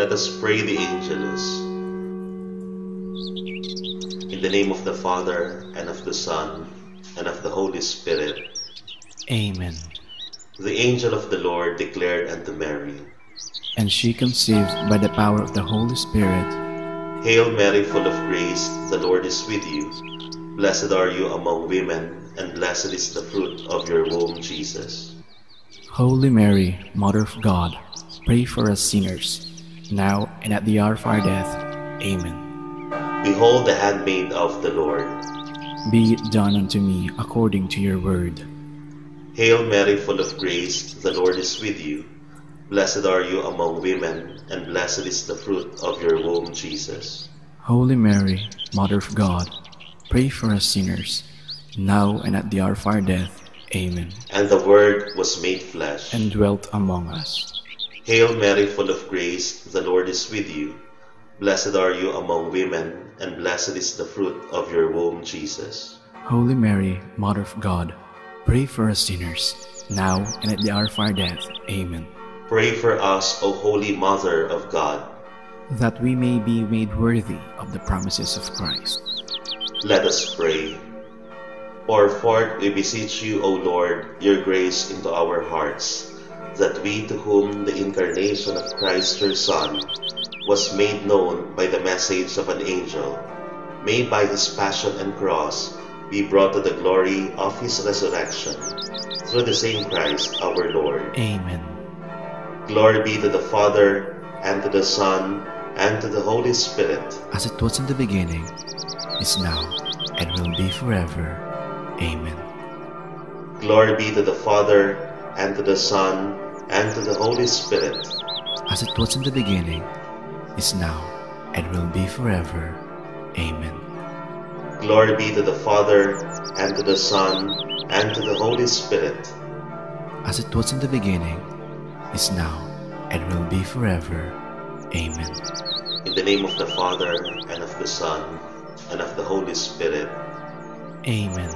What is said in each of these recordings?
Let us pray the Angelus. In the name of the Father, and of the Son, and of the Holy Spirit. Amen. The angel of the Lord declared unto Mary, And she conceived by the power of the Holy Spirit. Hail Mary, full of grace, the Lord is with you. Blessed are you among women, and blessed is the fruit of your womb, Jesus. Holy Mary, Mother of God, pray for us sinners, now and at the hour of our death. Amen. Behold the handmaid of the Lord. Be it done unto me according to your word. Hail Mary, full of grace, the Lord is with you. Blessed are you among women, and blessed is the fruit of your womb, Jesus. Holy Mary, Mother of God, pray for us sinners, now and at the hour of our death. Amen. And the Word was made flesh, And dwelt among us. Hail Mary, full of grace, the Lord is with you. Blessed are you among women, and blessed is the fruit of your womb, Jesus. Holy Mary, Mother of God, pray for us sinners, now and at the hour of our death. Amen. Pray for us, O Holy Mother of God, that we may be made worthy of the promises of Christ. Let us pray. Pour forth, we beseech you, O Lord, your grace into our hearts, that we, to whom the incarnation of Christ your Son was made known by the message of an angel, may by his passion and cross be brought to the glory of his resurrection, through the same Christ our Lord. Amen. Glory be to the Father, and to the Son, and to the Holy Spirit. As it was in the beginning, is now, and will be forever. Amen. Glory be to the Father, and to the Son, and to the Holy Spirit. As it was in the beginning, is now, and will be forever. Amen. Glory be to the Father, and to the Son, and to the Holy Spirit. As it was in the beginning, is now, and will be forever. Amen. In the name of the Father, and of the Son, and of the Holy Spirit. Amen.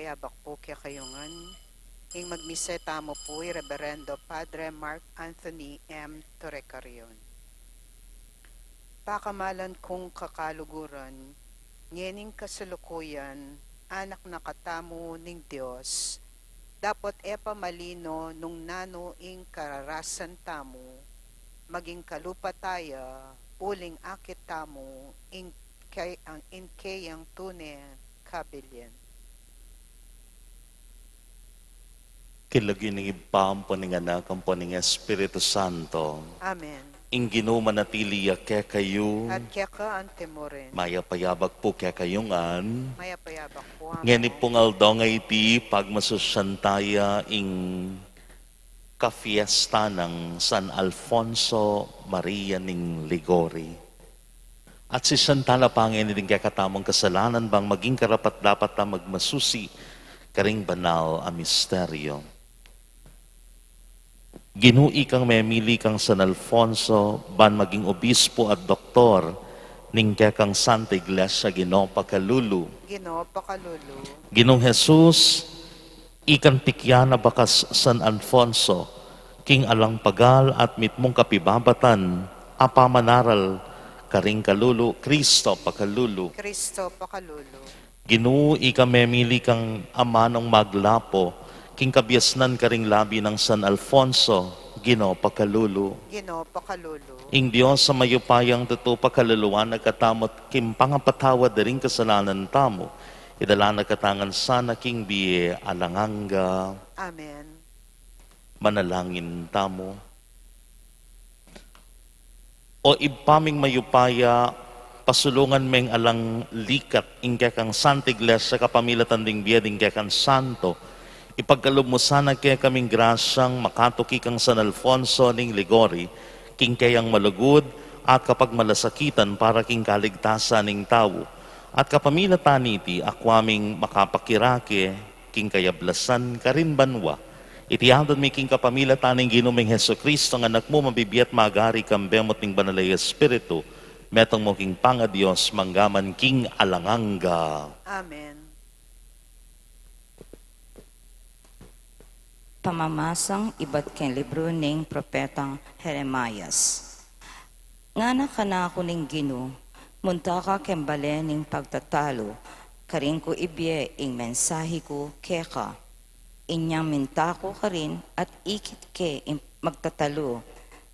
payabak po kaya kayongan. Ing magmiseta mo po Reverendo Padre Mark Anthony M. Torrecarion. Pakamalan kong kakaluguran, ngening kasalukuyan, anak na katamo ning Diyos, dapat epamalino nung nano ing kararasan tamo, maging kalupataya, uling akit tamo, ing kayang tune kabilyan. Kilagin ng ipampo ng anak ang po ng Espiritu Santo. Amen. Ing ginumanatili kaya kayo, At kaya ka antemoren, maya payabak po kaya kayongan. maya payabak po amo. Ngani pong aldong iti pagmasusyantaya ing kafiesta ng San Alfonso Maria ning Ligori. At si Santala Pangin din kaya katamong kasalanan bang maging karapat dapat na magmasusi karing banal a misteryo. Ginui kang memili kang San Alfonso ban maging obispo at doktor ning kaya kang Santa Iglesia Ginoo Pakalulu. Ginoo pakalulu. Ginong Jesus, ikan tikyana bakas San Alfonso, king alang pagal at mitmong kapibabatan, apamanaral, karing kalulu, Kristo pakalulu. Kristo pakalulu. Ginoo, ika memili kang amanong maglapo, king kabyasnan karing labi ng San Alfonso, Ginoo pakalulu. Ginoo pakalulu. Ing Diyos sa mayupayang tuto pakaluluan nagkatamot kim pangapatawad na rin kasalanan tamo. Idala nagkatangan sana king biye alanganga. Amen. Manalangin tamo. O ipaming mayupaya, pasulungan meng alang likat ingkya kang Santa Iglesia kapamilatan ding biya ding kaya kang Santo. Ipagkalob mo sana kaya kaming grasyang makatuki kang San Alfonso ning Ligori, king kayang malugod at kapag malasakitan para king kaligtasan ning tao. At kapamilatan iti akwaming makapakirake, king kayablasan karin banwa. Itiyadon mi king kapamilatan ning Ginuming Heso Kristo ng anak mo mabibiyat magari kang bemot ning banalay Espiritu, metong mo king panga-Diyos manggaman king alanganga. Amen. Pamamasang iba't ken libro ning propetang Jeremias. Ngana ka na ako ning Ginoo, munta ka kembale ning pagtatalo, karing ko ibye ing mensahe ko keka. Inyang minta ko karin at ikit ke ing magtatalo,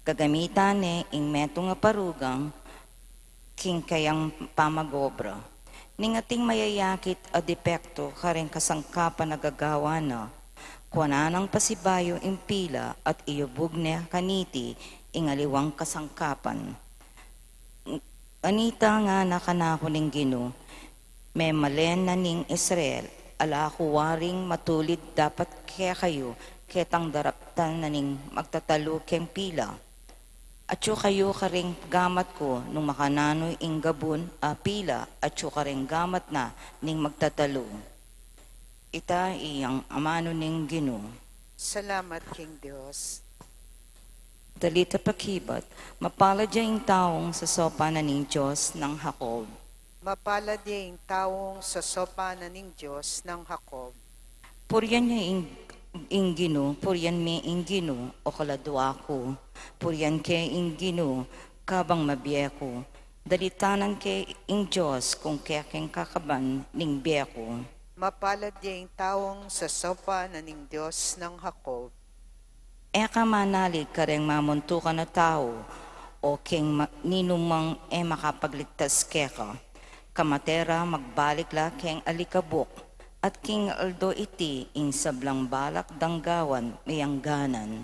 gagamitan ne ing metong nga parugang, king kayang pamagobra. Ning ating mayayakit a depekto karing kasangkapan nagagawa na, kuananang pasibayo ing pila at iyubog niya kaniti ing aliwang kasangkapan. Anita nga nakanako ning Ginoo, may malen na ning Israel, ala kuwaring matulid dapat kaya kayo, ketang daraptan na ning magtatalo keng pila. At yu kayo karing gamat ko nung makananoy ing gabon a pila, at yu karing gamat na ning magtatalo. Ita iyang amano ning Ginoo. Salamat King Diyos. Dalita pakibat, mapalad ing taong sa sopa na ning Diyos ng Jacob. Mapalad yung taong sa sopa na ning Diyos ng Jacob. Puryan niya ing Ginoo, puryan mi ing Ginoo, o kaladwa ko. Puryan ke ing Ginoo, kabang mabiyeko. Dalitanan ke ing Diyos kung kekeng kakaban ning biyeko. Mapalad yung taong sa sopa na ning Diyos ng Jacob. Eka manalig kareng mamunto ka na tao, o king ninumang makapagligtas keka. Kamatera magbalik la keng alikabok, at king aldo iti ing sablang balak danggawan mayangganan.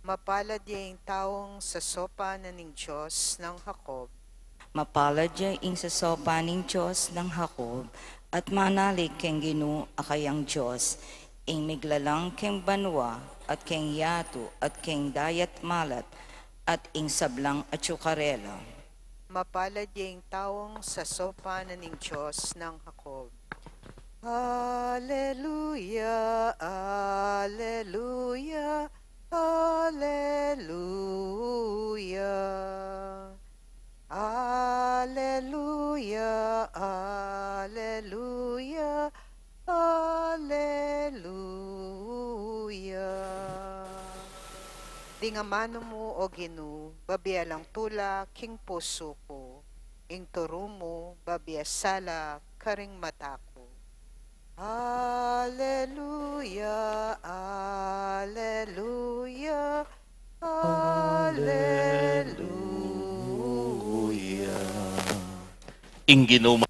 Mapalad yung taong sa sopa na ning Diyos ng Jacob. Mapalad ing sa sopa ning Diyos ng Jacob, at manalig keng Ginoo akayang Diyos, ing miglalang keng banwa, at keng yato, at keng dayat malat, at ing sablang atsukarela. Mapalad yung taong sa sopa na ning Diyos ng Jacob. Alleluia, alleluia, alleluia. Alleluia, alleluia, alleluia. Di nga mano mo o Ginu, babialang tula, king puso ko, ing turo mo, babiasala, karing mata ko. Alleluia, alleluia, alleluia. Ing Ginoo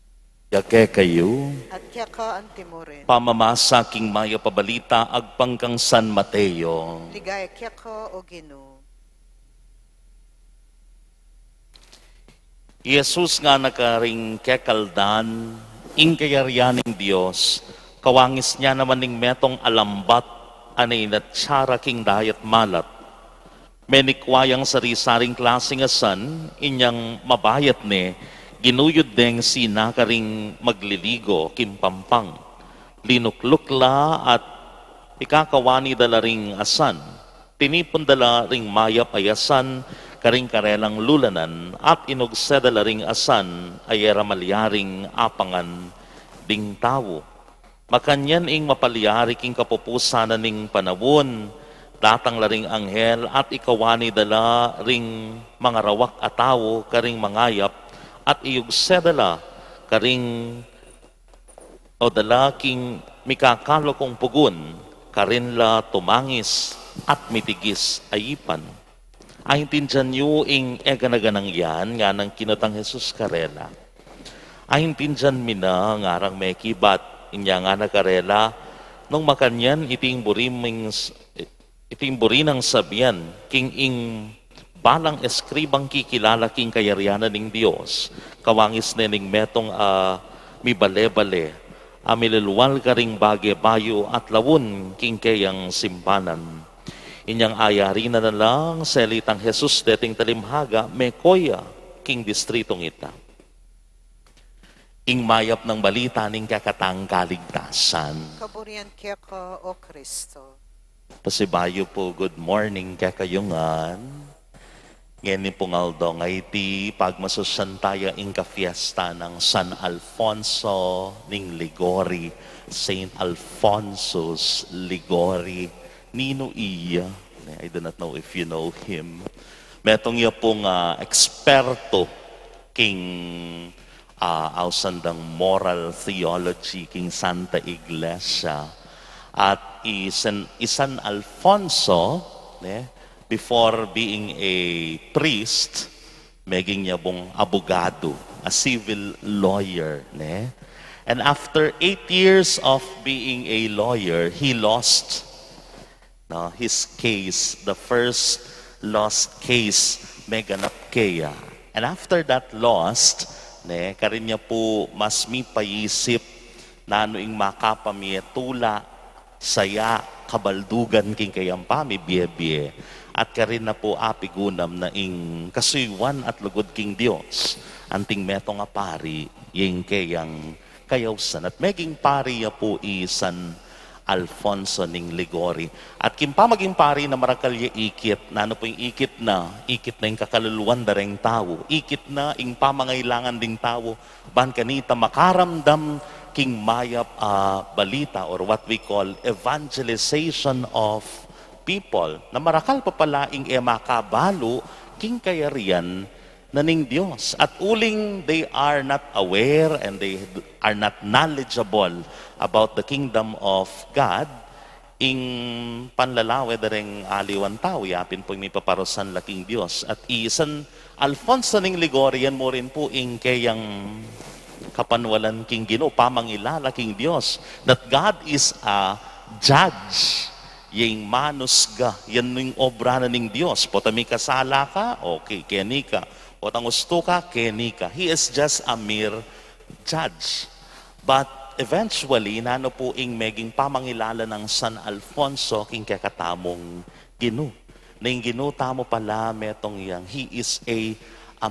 yake kayo, At kaya ka ang timorin. pamamasa king maya pabalita agpangkang San Mateo. Ligaya kaya ka o Ginu. Jesus nga nakaring kekaldan, ing kayaryaning Diyos, kawangis niya naman ning metong alambat, anay na tsara king dayat malat. Menikwayang sari-saring klaseng asan, inyang mabayat ne, ginuyod deng sina karing magliligo, kimpampang. Linuklukla at ikakawani dala ring asan. Tinipon dala ring mayap ayasan, karing karelang lulanan, at inugse dala ring asan, ayera malyaring apangan ding tawo. Makanyan ing mapalyari king kapupusanan ning panawon, datang laring anghel at ikawani dala ring mga rawak at tawo, karing mangayap, at iyugse dala karing o dala king mikakalo kong pugun, karin la tumangis at mitigis ayipan. Ay tinjan nyo ing eganaganang yan, nga nang kinatang Jesus karela. Ay tinjan mina, ngarang may kibat, inya nga nakarela, nung makanyan iting burinang sabihan, king ing balang eskribang kikilala king kayaryanan ning Dios, kawangis nening metong mi bale-bale, mililwal karing bage-bayo at lawon king kayang simpanan. Inyang ayari na lang selitang Jesus deting talimhaga, mekoya king distritong ita. Ing mayap ng balita ning kakatang kaligtasan. Kaburian kaya ka o Kristo. Pasibayo po, good morning kakayungan. Ngayon pong aldo ngay ti pagmasusantaya ing kafiesta ng San Alfonso ning Ligori, Saint Alphonsus Ligori. Nino iya? I do not know if you know him. Metong iya pong eksperto king ausandang moral theology king Santa Iglesia. At San Alfonso, before being a priest, maging niya pong abogado, a civil lawyer. And after 8 years of being a lawyer, he lost his case, the first lost case, meganap kaya. And after that lost, karin niya po mas mipayisip na ano ing makapamietula, saya, kabaldugan king kayang pami, biye-biye. At karin na po apigunam na ing kasuywan at lugod king Dios. Anting metong pari, yung kayang kayawsan. At meging pari ya po San Alfonso ning Ligori. At kimpa maging pari na marakalya ikit, na ano po yung ikit na yung kakaluluwan dareng tao. Ikit na ing pamangailangan ding tao. Ban kanita makaramdam king mayap balita or what we call evangelization of people. Na marakal pa pala ing makabalo king kayarian na ning Diyos. At uling they are not aware and they are not knowledgeable about the kingdom of God, ing panlalawe dareng aliwan tao, yapin po may paparosan laking Diyos. At San Alfonso ning Ligorian mo rin po ing kayang kapanwalan king Ginoo, pamangilala king Diyos, that God is a judge. Yung manusga, yan yung obra na ning Diyos. Potami kasala ka, okay, keni ka. Potang gusto ka, keni ka. He is just a mere judge. But eventually, nano po ing meging pamangilala ng San Alfonso king kakatamong Ginoo. Na yung Ginoo tamo pala metong yang, He is a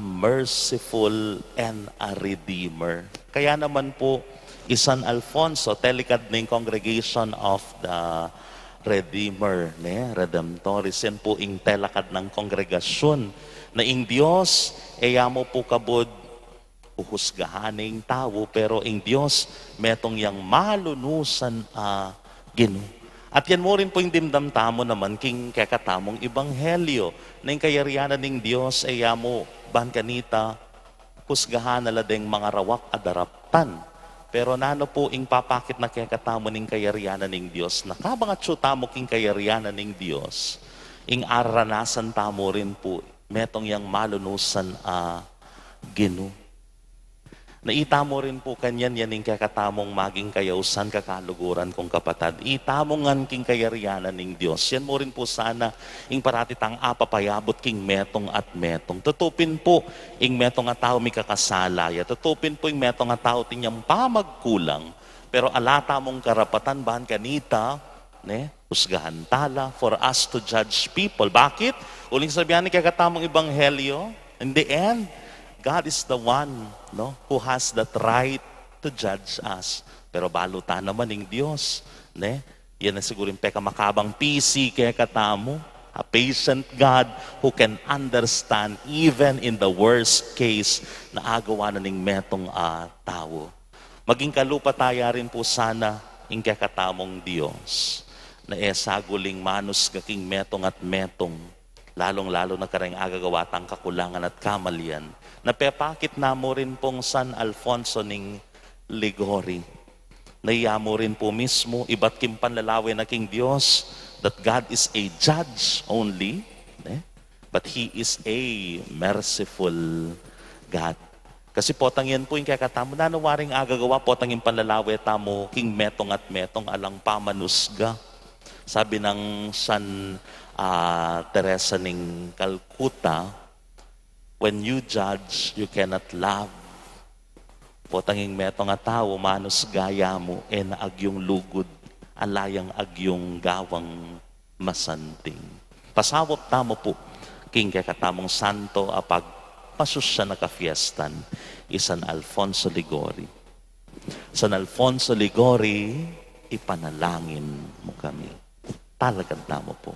merciful and a redeemer. Kaya naman po, San Alfonso, telikad na yung congregation of the Redeemer, Redemptoris, yan po ing telakad ng kongregasyon na ing Diyos, mo po kabod uhusgahaning tao, pero ing Diyos, metong yang malunusan Ginoo. At yan mo rin po yung dimdamtamo naman king kakatamong ibanghelyo na yung kayarianan ng Diyos ay mo ban kanita kusgahan na ladeng mga rawak adaraptan. Pero nano po ing papakit na kayakatamo ng kayarianan ng Diyos na kabang at tamo king kayarianan ng Diyos ing aranasan tamo rin po metong yang malunusan Ginoo. Naita mo rin po kanyan yan yung kakatamong maging kayausan kakaluguran kong kapatad. Itamongan king kayarianan ng Diyos. Yan mo rin po sana ing paratitang apapayabot king metong at metong. Tutupin po ing metong at tao may kakasalaya. Tutupin po ing metong at tao tinyang pamagkulang. Pero alata mong karapatan bahan kanita, husgahan tala for us to judge people. Bakit? Uling sabihan ni kakatamong ibanghelyo, in the end, God is the one who has that right to judge us. Pero balutan naman ng Diyos. Yan na siguro yung pekamakabang PC kaya katamo. A patient God who can understand even in the worst case na agawa na ng metong tao. Maging kalupataya rin po sana yung kaya katamong Diyos na saguling manus gaking metong at metong lalong-lalo na karang agagawatang kakulangan at kamalian. Napepakit na mo rin pong San Alfonso ning Ligori. Naiya mo rin po mismo, iba't kim panlalawin na king Diyos, that God is a judge only, but He is a merciful God. Kasi potang yan po yung kakatamo, nanawaring agagawa, potang yung panlalawin tamo, king metong at metong alang pamanusga. Sabi ng San Teresa ning Calcutta, when you judge, you cannot love. Potanging metong nga tao, manus gaya mo, na agyong lugod, alayang agyong gawang masanting. Pasawap tamo po, king kakatamong santo, apag pasusya na kafiestan, San Alfonso Ligori. San Alfonso Ligori, ipanalangin mo kami. Talagang tamo po.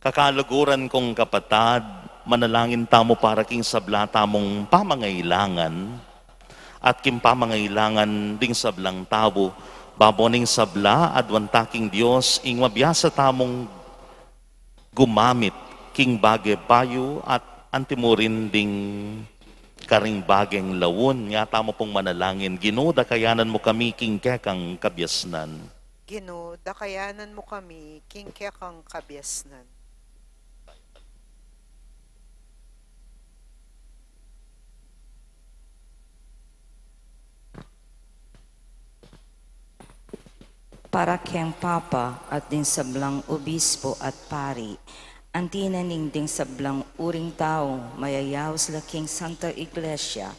Kakaluguran kong kapatad, manalangin tamo para king sabla tamong pamangailangan at king pamangailangan ding sablang tabo, baboning sabla adwan taking Diyos ing mabiyasa tamong gumamit king bagay bayo at antimurin ding karing bageng lawon. Nga tamo pong manalangin, Ginoo dakayanan mo kami king kekang kabyasnan. Ginoo dakayanan mo kami king kekang kabyasnan. Para keng Papa at din sablang obispo at pari, antinaning ding sablang uring tao, mayayaws laking Santa Iglesia,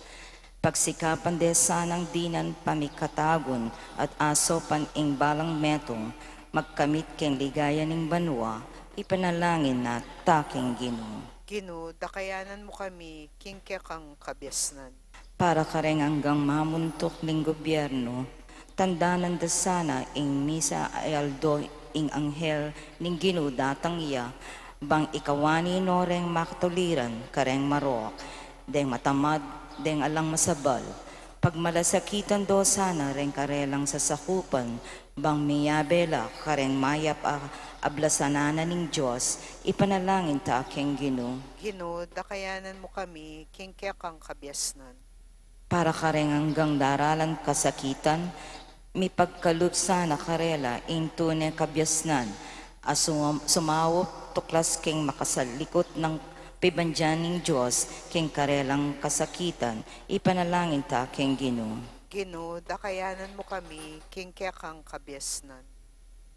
pagsikapan de sanang dinan pamikatagon at asopan ing balang metong, magkamit keng ligaya ning banwa, ipanalangin na taking Ginoo. Ginoo dakayanan mo kami king kekang kabyasnan. Para kareng hanggang mamuntok ning gobyerno, tandanan da sana ing misa ayaldo ing anghel ning Ginoo datang iya, bang ikawani noreng makatuliran kareng marok, deng matamad, deng alang masabal, pagmalasakitan do sana reng karelang sasakupan, bang miyabela kareng mayap ablasanana ning Diyos, ipanalangin ta aking Ginoo. Ginoo dakayanan mo kami king kekang kabyasnan. Para kareng hanggang daralan kasakitan, mi pagkalup sana karela ing tunay kabyasnan, sumawop tuklas king makasalikot ng pibandyaning Diyos king karelang kasakitan, ipanalangin ta king Ginoo. Ginoo dakayanan mo kami king kekang kabyasnan.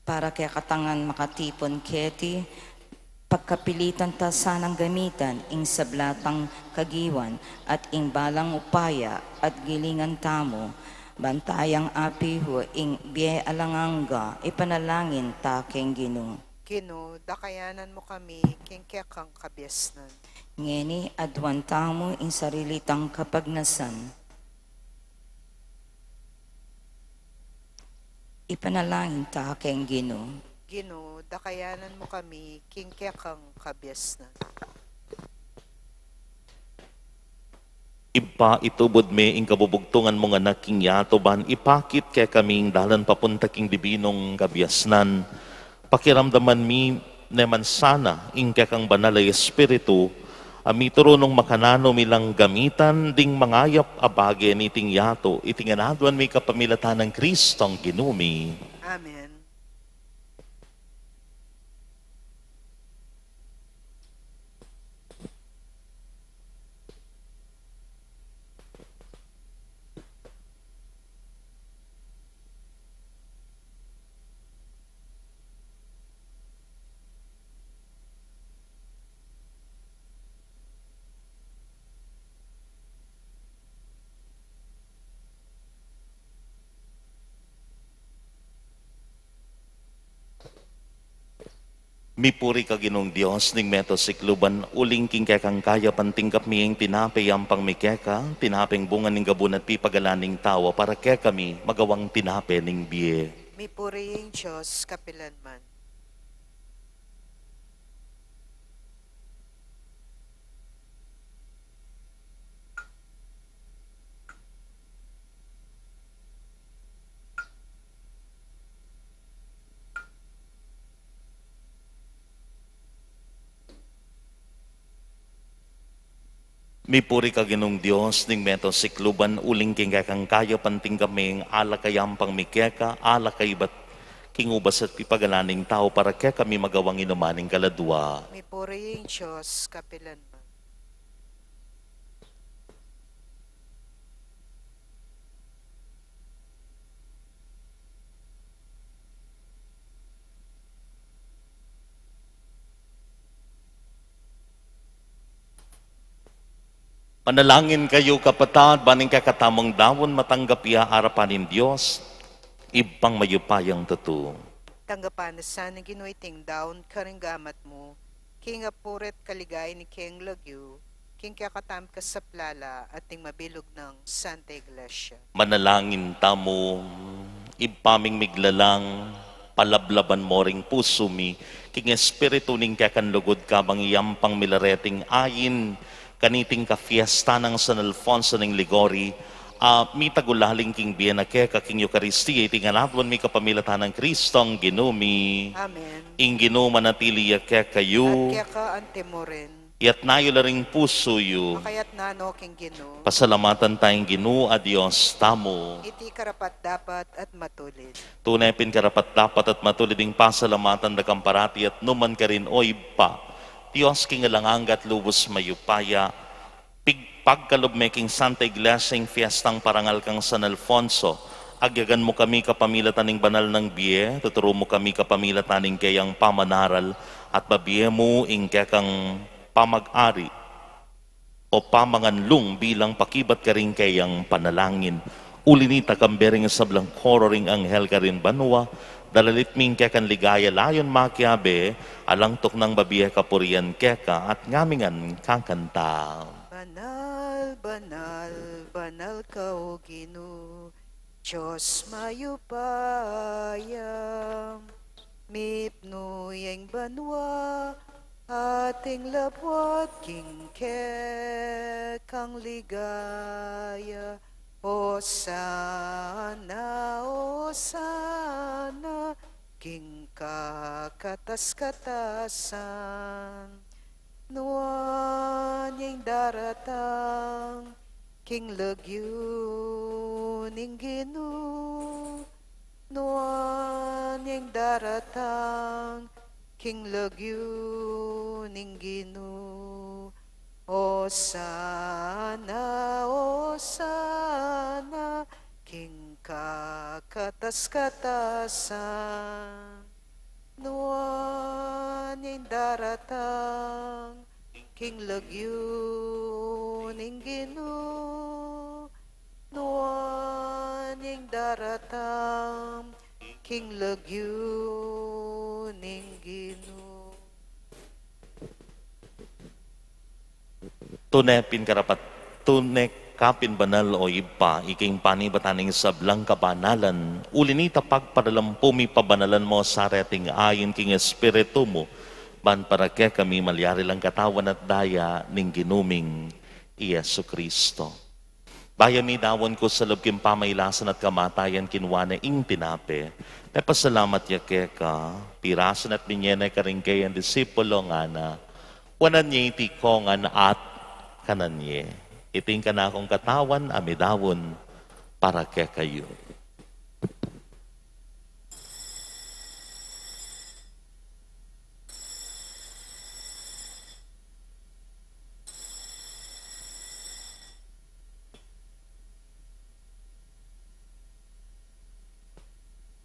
Para kaya katangan makatipon keti, pagkapilitan ta sanang gamitan ing sablatang kagiwan at ing balang upaya at gilingan tamo, bantayang apiho ing biye alanganga, ipanalangin ta king Ginoo. Ginoo dakayanan mo kami king kekang kabyasnan. Ngeni adwan tamo ing sarilitang kapagnasan, ipanalangin ta king Ginoo. Ginoo dakayanan mo kami king kekang kabyasnan. Ipa itubod me ing kabubugtungan mong anak king yato ban ipakit kay kaming dalan papunta king dibinong kabiasnan. Pakiramdaman mi neman sana ing kang banal ay espiritu amituro nung makanano milang gamitan ding mangayap abage ni ting yato itinganaduan mi kapamilatan ng Kristong ginumi. Amen. Mipuri ka ginong Diyos ning meto sikluban uling king kang kaya pantingkap miyeng tinapay ang pangmikeka, tinapeng bunga ning gabun at pipagalaning tawa para kaya kami magawang tinape ning biye. Mi puriing Diyos kapilanman. Mipuri ka ginong Diyos ning meto sikluban uling king kang kaya pantingkap miyeng ala kayang pangmikeka, ala kay bat kingubas at pipagalaning tao para kaya kami magawang inumaning kaladwa. Mi puriing Diyos kapilanman. Manalangin kayo kapatad, baning kakatamong dawon matanggap iya harapanin Diyos, ibang mayupayang totoo. Tanggapan sa ni ginuiting down karing gamat mo, king apuret kaligay ni king lagyo, king kakatam ka sa plala at ting mabilog ng Santa Iglesia. Manalangin tamo, ipaming miglalang, palablaban mo ring puso mi, king espiritu ning kakanlugod ka bang iyampang milareting ayin, kaniting ka fiesta ng San Alfonso ng Ligori, mi tagulaling king biyanake ka king Eucharistia, itinganadwan mi kapamilatan ng Kristong ginumi. Amen. Ing ginuma natili yake kayo, At kaya ka ante mo rin, yat nayo laring puso yu, makayat nano king gino, pasalamatan tayong ginu a Diyos tamo. iti karapat dapat at matulid. Tunay pin karapat dapat at matulid ing pasalamatan da kamparati at numan ka rin o iba. Diyos king alanganggat lubos mayupaya, pagkalob making Santa Iglesia ing fiestang parangal kang San Alfonso, agyagan mo kami kapamilatan ng banal ng biye, tuturo mo kami kapamilatan ng kayang pamanaral, at babiye mo ing kayang pamag-ari o pamanganlung bilang pakibat ka rin kayang panalangin. Ulinita kambering sa blang koro ring anghel ka rin banwa, dalalit ming kekan ligaya layon makiabe, alangtok ng babiye kapurian keka at ngamingan kakanta. Banal, banal, banal ka o Ginoo, Diyos mayupaya, mipnuyeng banwa, ating labwat kingke kang ligaya. O sana, king kakatas-katasan, nuan yung daratang, king lagyo ning Ginoo, nuan yung daratang, king lagyo ning Ginoo. O sana, king kakatas-katasan, nuan yung daratang, king lagyo ning Ginoo, nuan yung daratang, king lagyo ning Ginoo. Tunepin karapat, tunek kapin banal o iba, iking panibataning sablang kabanalan, ulinita pagpadalampu mi pabanalan mo sa reting ayin king espiritu mo, ban para kaya kami malyari lang katawan at daya ning ginuming Iyesu Kristo. Bayami dawon ko sa loob kin pamaylasan at kamatayan kinwana ing tinape. Pasalamat ya keka, pirasan at binyene ka rin kayo ang disipulo nga na, wanan niya iti ko nga na at kanan niya. Iting ka na akong katawan, amidawon, para kaya kayo.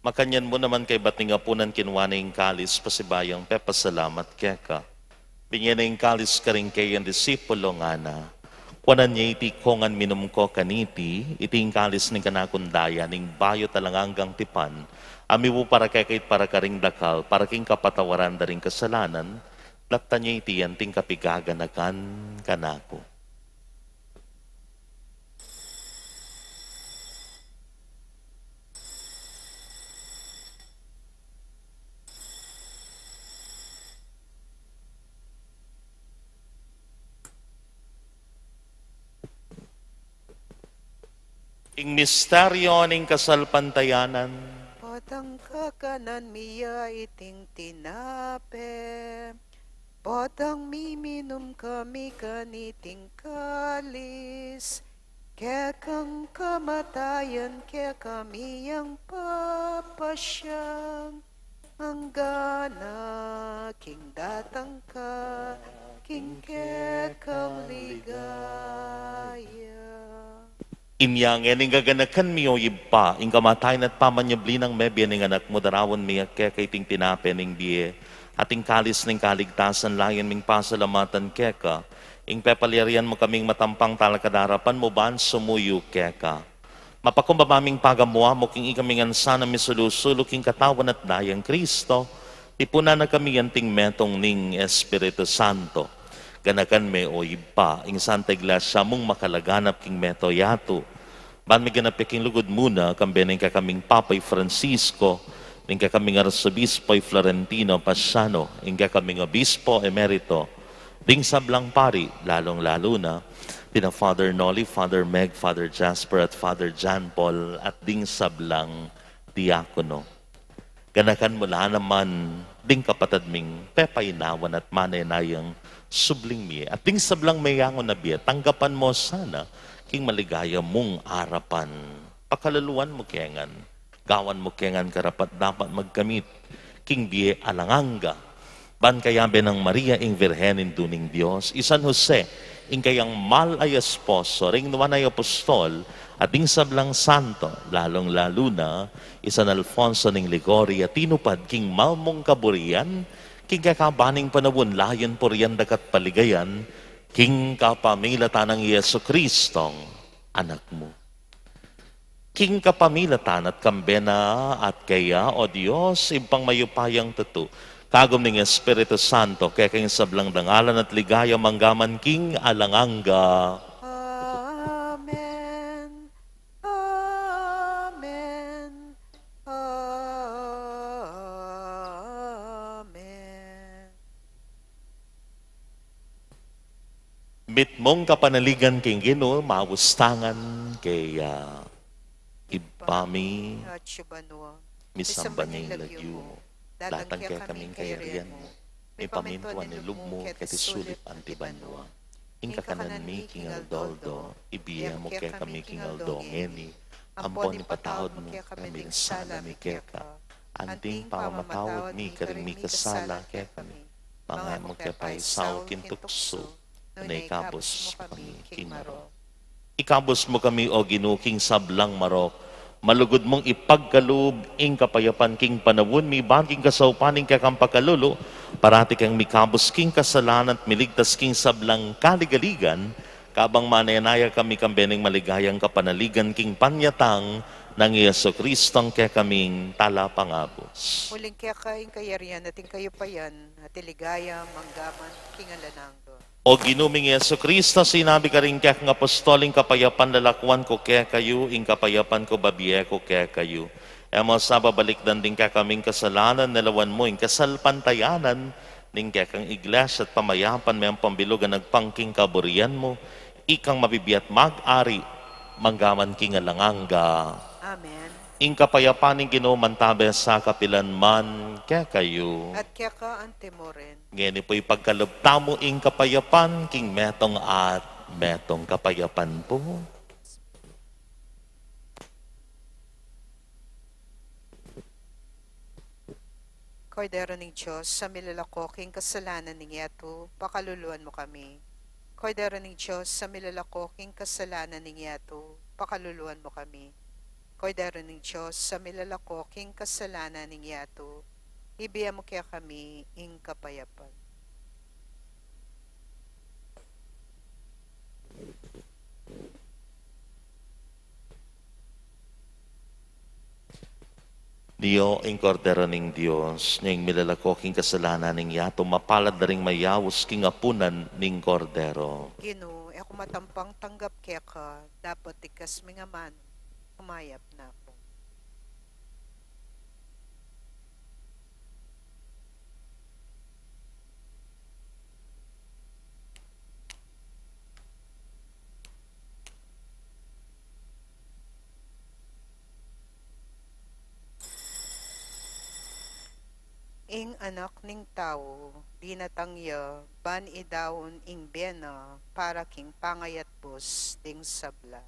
Makanyan mo naman kay bating apunan kinwana yung kalis pasibayang pasalamat keka. Binyan na yung kalis ka rin kay ang disipulo nga na. Kuwanan niya iti kongan minum ko kaniti, iti yung kalis ng kanakundaya, ning bayo talanganggang tipan, amiwo para kay para karing dakal, para king kapatawaran da ring kasalanan, lakta niya iti yan ting kapigaganakan kanako. Ing misteryo ning kasalpantayanan, Patang kakanan miya iting tinape, patang miminum kami kaniting kalis, kaya kang kamatayan, kaya kami ang papasyang, ang gana, king datang ka, king kaya kang ligaya. inyang ening gaganakan miyo iba, ing kamatayan at pamanyabli ng mebya ning anak mo darawon miya kaya kay ting tinape ning biye, ating kalis ning kaligtasan layan ming pasalamatan keka, ing pepalyarian mo kaming matampang talakadarapan mo ban sumuyo keka. Mapakumbabaming pagamwa mo king ikaming ansa na misulusulo king katawan at dayang Kristo, tipuna na kami yanting metong ning Espiritu Santo. Ganakan me o iba, ing Santa Iglesia mong makalaganap king meto yato. Ban may ganap king lugod muna, kambeneng kakaming Papay Francisco, ning kakaming Arsobispo'y Florentino Pasiano, ing kakaming Obispo Emerito, ding sablang pari, lalong-lalo na, tina Father Noli, Father Meg, Father Jasper, at Father John Paul, at ding sablang diakono. Ganakan mula naman, ding kapatad ming pepainawan at manenayang subling miye. At ding sablang mayangon na biya, tanggapan mo sana, king maligaya mong arapan. Pakalaluan mo kengan, gawan mo kengan karapat dapat magkamit, king biye alanganga. Ban kayabe ng Maria ing Virhenin duning Diyos, isan Jose, ing kayang mal ay esposo, ring naman ay apostol, at ding sablang santo, lalong-lalo na, isan Alfonso ning Ligoria, tinupad king malmong kaburian, king kakabaning panawon, layan po riyan dakat paligayan, king kapamilatan ng Yeso Kristong anak mo. King kapamilatan at kambena at kaya, o Diyos, impang mayupayang tuto, kagom ning Espiritu Santo, kaya kayong sablang dangalan at ligaya manggaman king alanganga. Amen. Amen. Amen. Mitmong kapanaligan king Ginoo, mawustangan kaya ibami At Shubanwa. misamban ning lagyo. Latang kaya kaming kayarian mo, may pamintuan ni lugmo, kaya tisulip ang tibanwa. Ing kakanan mi king aldoldo, ibiya mo kaya kami king aldongeni, ampon ni patawad mo, kami sala mi kaya ka. Anting pamamatawad mi, karing mi kasala kaya kami. Mga mo kaya pa'y saul kintukso, na ikabos kami king marok. Ikabos mo kami o ginuking sablang marok, malugod mong ipagkaloob ing kapayapan king panawon mi baging kasaupaning kakang pagkalulo, parati kang mikabos king kasalanan at miligtas king sablang kaligaligan, kabang manayanaya kami kambeneng maligayang kapanaligan king panyatang ng Yeso Kristong kaya kaming talapangabos. Muling kaya kaing kayarian, ating kayo pa yan, at iligaya, manggaman, king alanangdo. O ginuming Yeso Kristo, sinabi ka rin kaya ng apostoling kapayapan lalakwan ko kaya kayo, ing kapayapan ko babiye ko kaya kayo. Emo sa babalikdan din kaya kaming kasalanan, nalawan mo, ing kasalpantayanan, ning kaya kang iglesia at pamayapan may ang pambilugan nagpangking kaburian mo, ikang mabibiyat mag-ari, manggaman kingalanganga. Amen. Ing kapayapaning Ginoo mantabe sa kapilan man kaya kayo. At kaya ka ante mo rin. Ngeni po'y pagkalabtamo ing kapayapan king metong at metong kapayapan po. Kordero ng Diyos, sa milalakoking kasalanan ng yato, pakaluluan mo kami. Kordero ng Diyos, sa milalakoking kasalanan ng yato, pakaluluan mo kami. Kordero ng Diyos, sa milalakoking kasalanan ng yato, ibiya mo kaya kami ing kapayapan. Dio ing kordero ning Dios, ning milalakoking kasalanan ning yato, mapalad na ring mayawos king apunan ning kordero. Ginoo, ako matampang tanggap kaya ka, dapat ikas mga man, kumayap na ako. Ing anak ning tao, di natangya, ban idawon ing bena, para king pangayat bus ding sabla.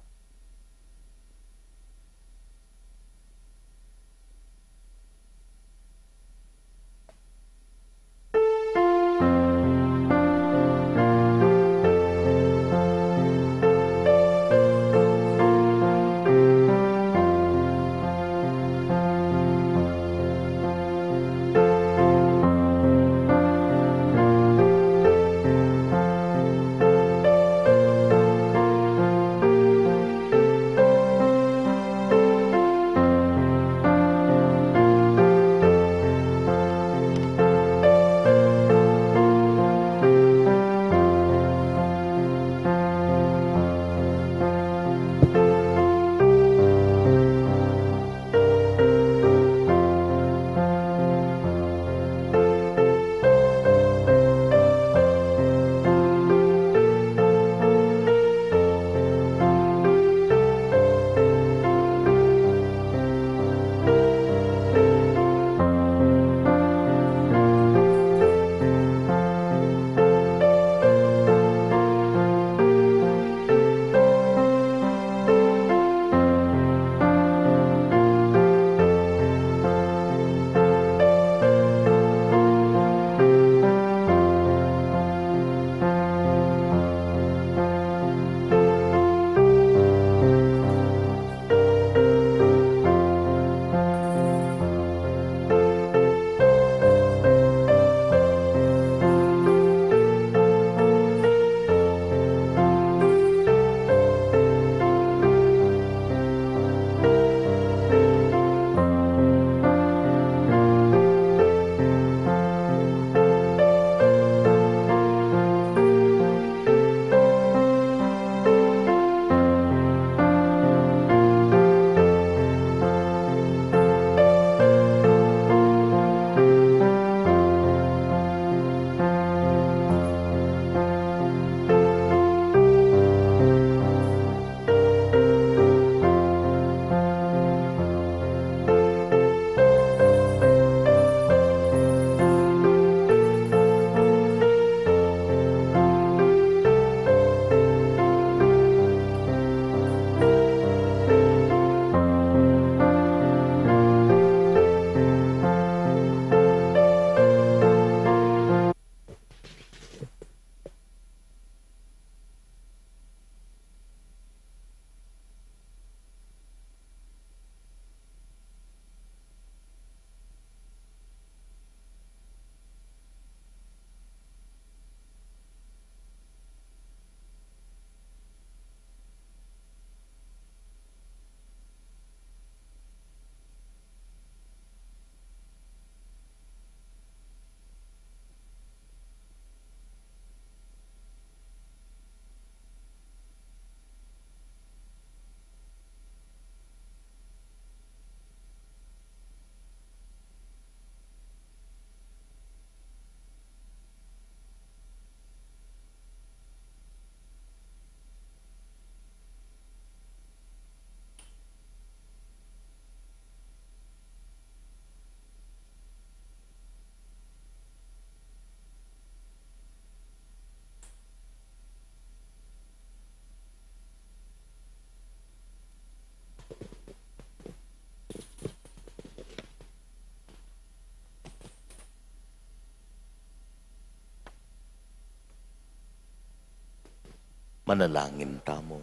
Manalangin tamo.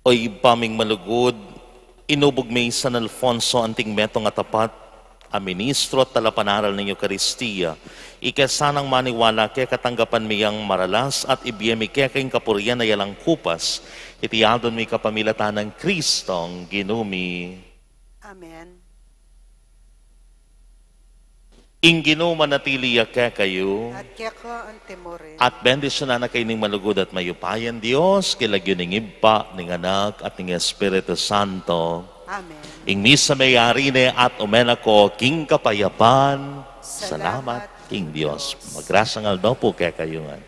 Oy paming malugod, inubog may San Alfonso anting metong atapat, a ministro at talapanaral ng Eucharistia, ikasanang maniwala kaya katanggapan miyang maralas at ibiyemi kaya kayong kapurian na yalang kupas, itiyadon mi kapamilatan ng Kristong ginumi. Amen. Ingino manatili kaya kayo, At kaya ka ang temorin. at bendisyon na kayo ning malugod at mayupayan Diyos, kilagyo ning iba, ning anak at ning Espiritu Santo. Amen. Ing misa may arine at umena ko, king kapayapan. Salamat, King Diyos. Magrasang aldo po kaya kayo nga.